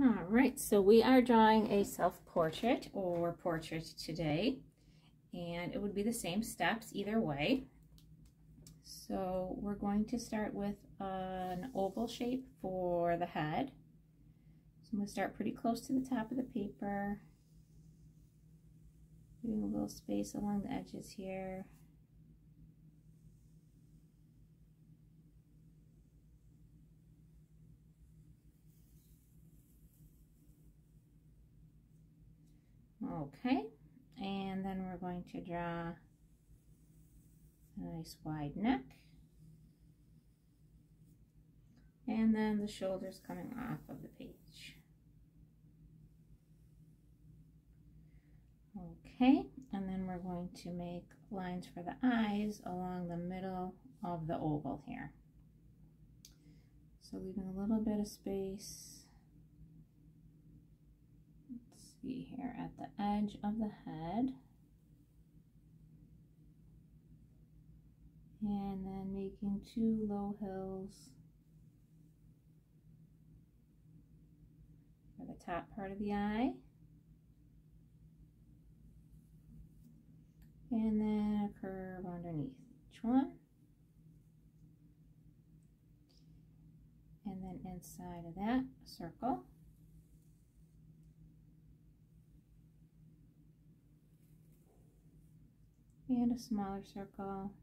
All right, so we are drawing a self-portrait or portrait today, and it would be the same steps either way. So we're going to start with an oval shape for the head. So I'm going to start pretty close to the top of the paper, leaving a little space along the edges here. Okay, and then we're going to draw a nice wide neck, and then the shoulders coming off of the page. Okay, and then we're going to make lines for the eyes along the middle of the oval here. So leaving a little bit of space. See here at the edge of the head, and then making two low hills for the top part of the eye, and then a curve underneath each one, and then inside of that, a circle. And a smaller circle,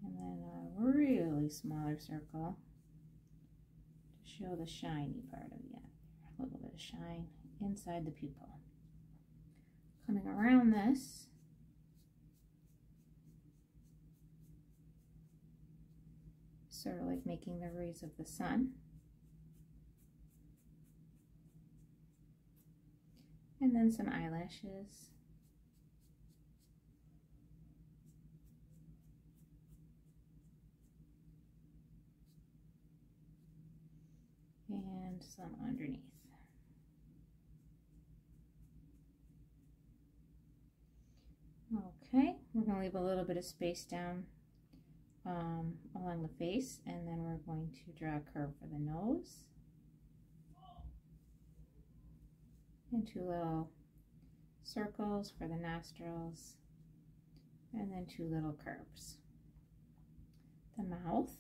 and then a really smaller circle to show the shiny part of the eye. A little bit of shine inside the pupil. Coming around this, sort of like making the rays of the sun. And then some eyelashes. And some underneath. Okay, we're going to leave a little bit of space down along the face, and then we're going to draw a curve for the nose. And two little circles for the nostrils, and then two little curves. The mouth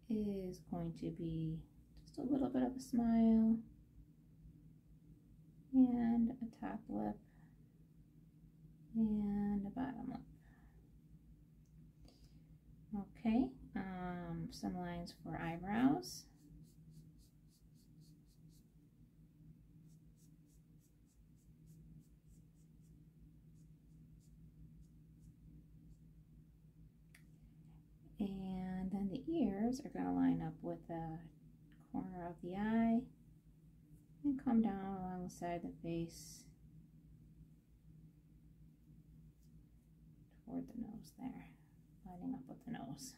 is going to be just a little bit of a smile, and a top lip, and a bottom lip. Okay, some lines for eyebrows. And then the ears are going to line up with the corner of the eye and come down along the side of the face toward the nose there, lining up with the nose.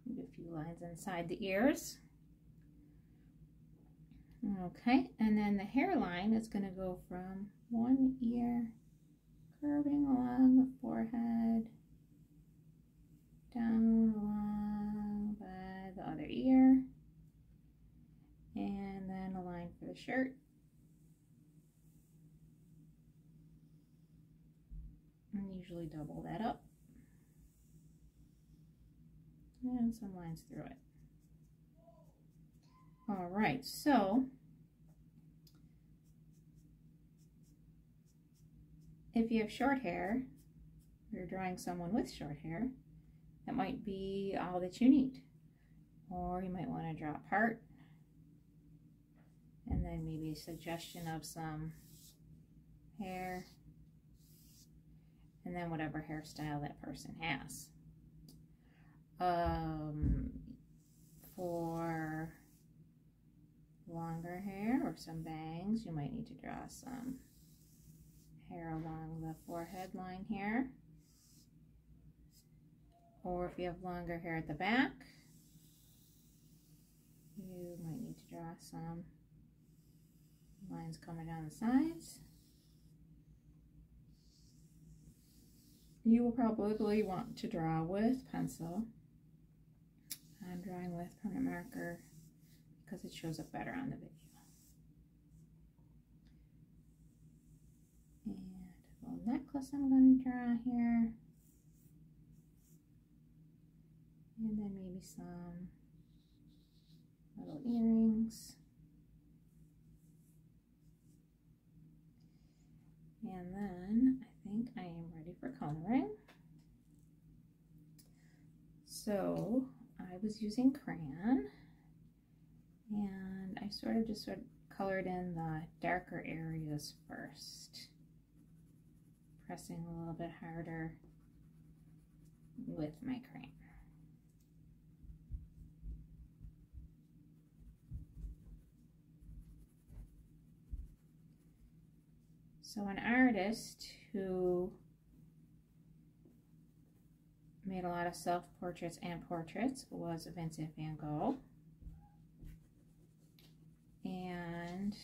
Maybe a few lines inside the ears. Okay, and then the hairline is going to go from one ear curving along the forehead, down along by the other ear, and then a line for the shirt, and usually double that up, and some lines through it. All right, so if you have short hair, or you're drawing someone with short hair, that might be all that you need. Or you might want to draw a part, and then maybe a suggestion of some hair, and then whatever hairstyle that person has. For longer hair or some bangs, you might need to draw some hair along the forehead line here. Or if you have longer hair at the back, you might need to draw some lines coming down the sides. You will probably want to draw with pencil. I'm drawing with permanent marker because it shows up better on the video. And a little necklace I'm going to draw here. And then maybe some little earrings. And then I think I am ready for coloring. So I was using crayon, and I sort of colored in the darker areas first, pressing a little bit harder with my crayon. So an artist who made a lot of self-portraits and portraits was Vincent Van Gaal. And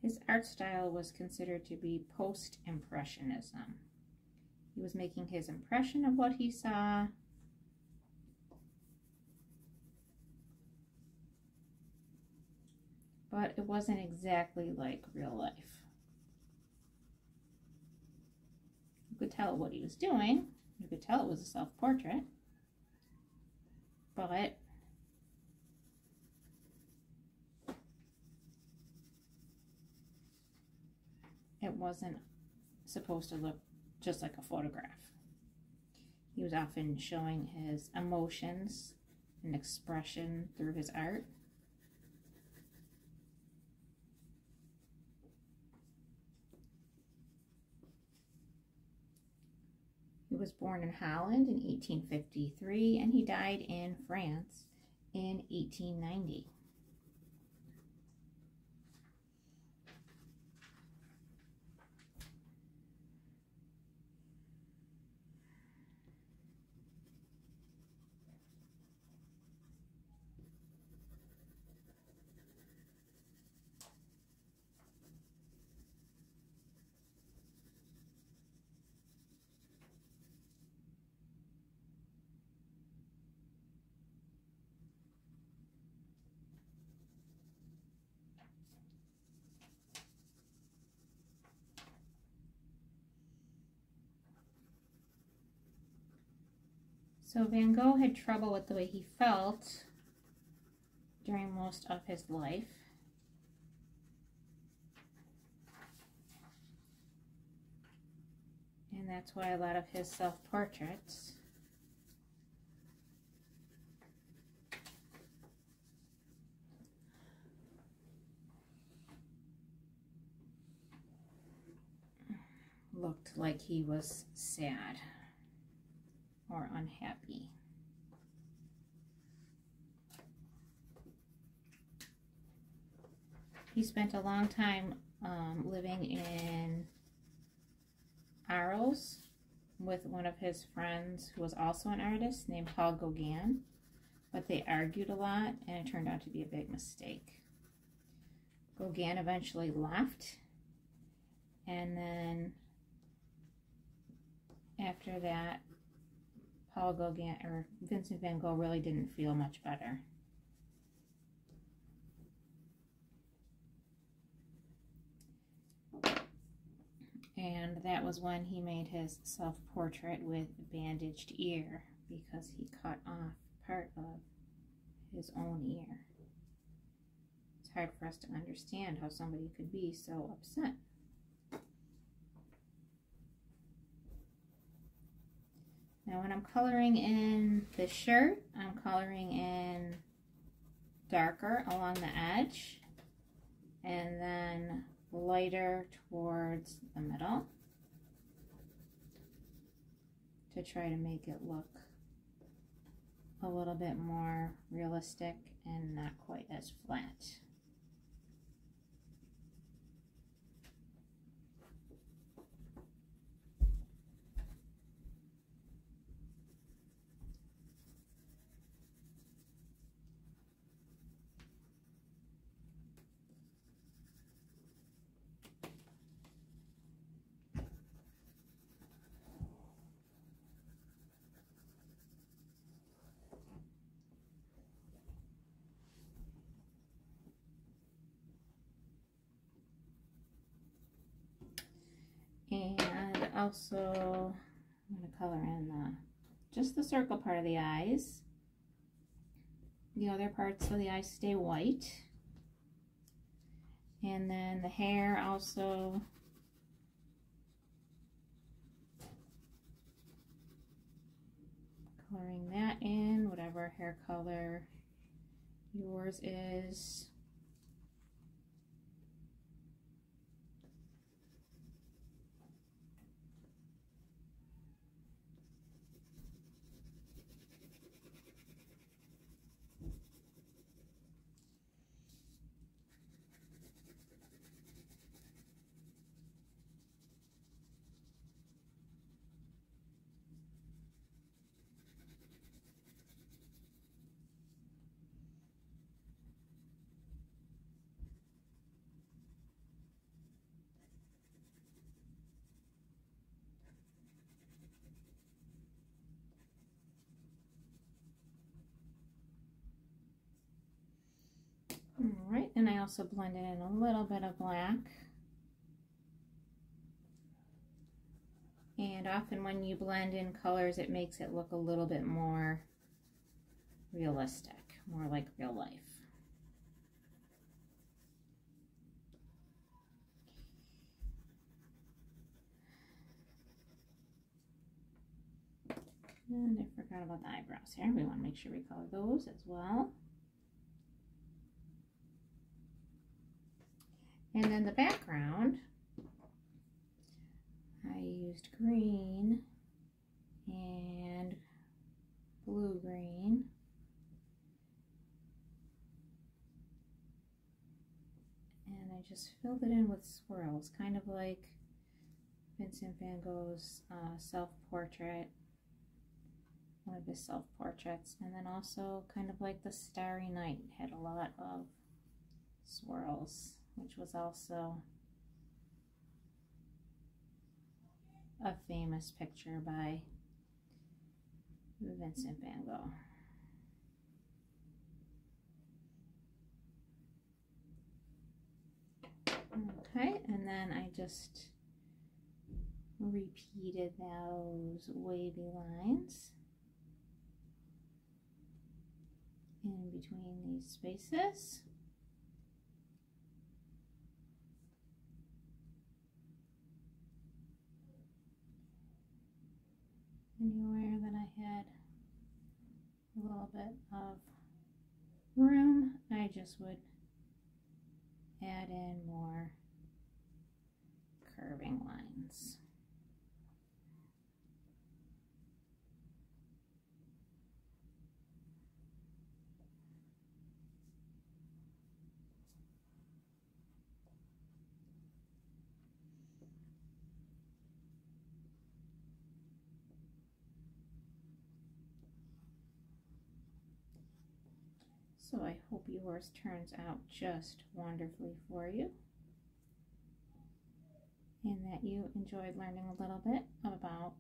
his art style was considered to be post-impressionism. He was making his impression of what he saw, but it wasn't exactly like real life. You could tell what he was doing. You could tell it was a self-portrait, but it wasn't supposed to look just like a photograph. He was often showing his emotions and expression through his art. He was born in Holland in 1853, and he died in France in 1890. So Van Gogh had trouble with the way he felt during most of his life. And that's why a lot of his self-portraits looked like he was sad or unhappy. He spent a long time living in Arles with one of his friends who was also an artist named Paul Gauguin, but they argued a lot and it turned out to be a big mistake. Gauguin eventually left, and then after that, Vincent Van Gogh really didn't feel much better. And that was when he made his self-portrait with bandaged ear, because he cut off part of his own ear. It's hard for us to understand how somebody could be so upset. Now when I'm coloring in the shirt, I'm coloring in darker along the edge and then lighter towards the middle to try to make it look a little bit more realistic and not quite as flat. also, I'm going to color in just the circle part of the eyes. The other parts of the eyes stay white. And then the hair also, coloring that in, whatever hair color yours is. Alright, and I also blended in a little bit of black. And often when you blend in colors, it makes it look a little bit more realistic, more like real life. And I forgot about the eyebrows here. We want to make sure we color those as well. And then the background, I used green and blue-green. And I just filled it in with swirls, kind of like Vincent Van Gogh's self-portrait, one of his self-portraits. And then also kind of like the Starry Night had a lot of swirls, which was also a famous picture by Vincent Van Gogh. Okay, and then I just repeated those wavy lines in between these spaces. Anywhere that I had a little bit of room, I just would add in more curving lines. So I hope yours turns out just wonderfully for you, and that you enjoyed learning a little bit about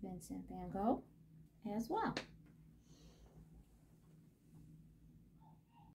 Vincent Van Gogh as well.